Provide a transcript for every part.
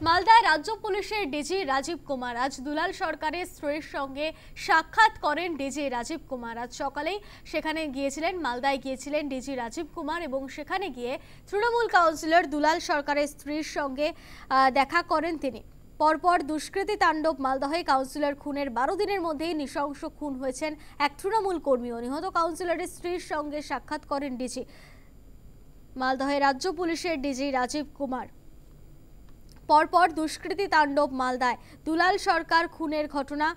মালদায় রাজ্য পুলিশের ডিজি রাজীব কুমার আজ দুলাল সরকারের স্ত্রীর সঙ্গে সাক্ষাৎ করেন। ডিজি রাজীব কুমার আজ সকালেই সেখানে গিয়েছিলেন, মালদায় গিয়েছিলেন ডিজি রাজীব কুমার এবং সেখানে গিয়ে তৃণমূল কাউন্সিলর দুলাল সরকারের স্ত্রীর সঙ্গে দেখা করেন তিনি। পরপর দুষ্কৃতী তাণ্ডব মালদহে কাউন্সিলর খুনের 12 দিনের মধ্যেই নৃশংস খুন হয়েছেন এক তৃণমূল কর্মী। নিহত কাউন্সিলরের স্ত্রীর সঙ্গে সাক্ষাৎ করেন ডিজি। মালদহে রাজ্য পুলিশের ডিজি রাজীব কুমার। পরপর দুষ্কৃতী তাণ্ডব মালদায়, দুলাল সরকার খুনের ঘটনা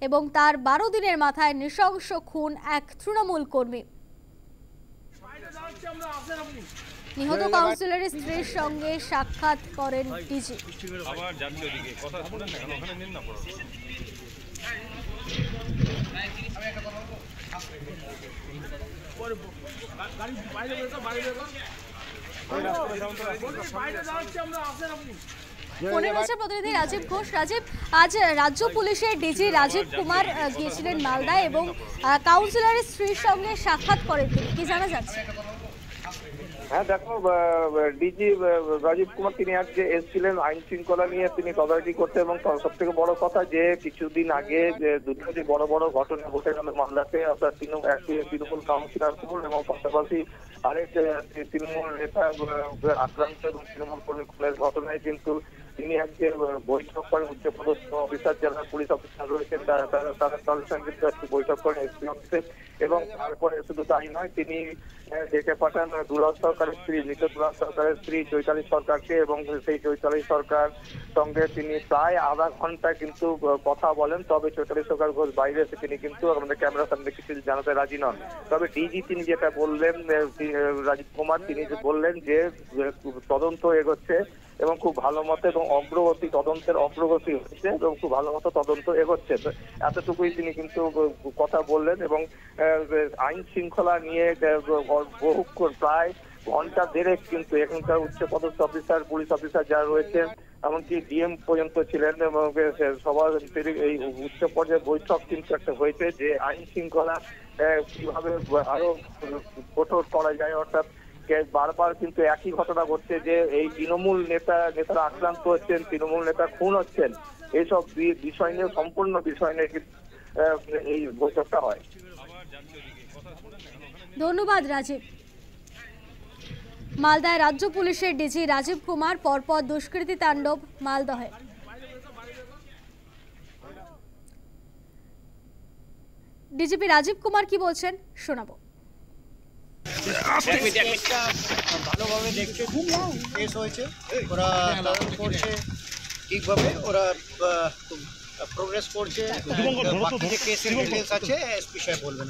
এবং তার 12 দিনের মাথায় নৃশংস খুন এক তৃণমূল কর্মী। নিহত কাউন্সিলরের স্ত্রীর সঙ্গে সাক্ষাৎ করেন ডিজি। ফোনে রয়েছে প্রতিনিধি রাজীব ঘোষ। রাজীব, আজ রাজ্য পুলিশের ডিজি রাজীব কুমার গিয়েছিলেন মালদায় এবং কাউন্সিলরের স্ত্রীর সঙ্গে সাক্ষাৎ করেন তিনি, কি জানা যাচ্ছে? হ্যাঁ দেখো, ডিজি রাজীব কুমার তিনি আজকে এসেছিলেন আইন শৃঙ্খলা নিয়ে তিনি তদারকি করতে, এবং সব থেকে বড় কথা যে কিছুদিন আগে যে দুটো যে বড় বড় ঘটনা ঘটে গেল মামলাতে, আপনার তৃণমূল কাউন্সিলর এবং পাশাপাশি আরেক তৃণমূল নেতা আক্রান্ত এবং তৃণমূল কর্মী খুনের ঘটনায় কিন্তু তিনি আজকে বৈঠক করেন উচ্চপদস্থ অফিসার, যারা পুলিশ অফিসার রয়েছেন তাদের সঙ্গে একটু বৈঠক করেন এসপি অফিসে। এবং তারপরে শুধু তাই নয়, তিনি ডেকে পাঠান দুলাল সরকারের স্ত্রী, মৃত দুলাল সরকারের স্ত্রী চৈতালি সরকারকে, এবং সেই চৈতালি সরকার সঙ্গে তিনি প্রায় আধা ঘন্টা কিন্তু কথা বলেন। তবে চৈতালি সরকার ঘোষ বাইরে এসে তিনি কিন্তু আমাদের ক্যামেরার সামনে কিছু জানাতে রাজি নন। তবে ডিজি তিনি যেটা বললেন, রাজীব কুমার তিনি বললেন যে তদন্ত এগোচ্ছে এবং খুব ভালো মতো এবং তদন্তের অগ্রগতি হচ্ছে এবং খুব ভালো মতো তদন্ত এগোচ্ছে, এতটুকুই তিনি কিন্তু কথা বললেন। এবং আইন শৃঙ্খলা নিয়ে বহুক্ষণ প্রায় ঘন্টা দেড়েক কিন্তু এখানকার উচ্চপদস্থ অফিসার, পুলিশ অফিসার যারা রয়েছেন, এমনকি ডিএম পর্যন্ত ছিলেন, এবং সবার এই উচ্চ পর্যায়ে বৈঠক কিন্তু একটা হয়েছে যে আইন শৃঙ্খলা কিভাবে আরো কঠোর করা যায়। অর্থাৎ বারবার কিন্তু একই ঘটনা ঘটছে যে এই তৃণমূল নেতারা আক্রান্ত হচ্ছেন, তৃণমূল নেতা খুন হচ্ছেন, এইসব বিষয় নিয়ে সম্পূর্ণ বিষয় নিয়ে এই বৈঠকটা হয়। ধন্যবাদ রাজীব। মালদায় রাজ্য পুলিশের ডিজি রাজীব কুমার, পরপর দুষ্কৃতী তাণ্ডব মালদহে। ডিজিপি রাজীব কুমার কি বলছেন শোনাবো। ভালোভাবে দেখছে, কেস হয়েছে, ওরা তদন্ত করছে ঠিকভাবে, ওরা প্রোগ্রেস করছে। বাকি যে কেসের ডিটেলস আছে এসপি সাহেব বলবেন।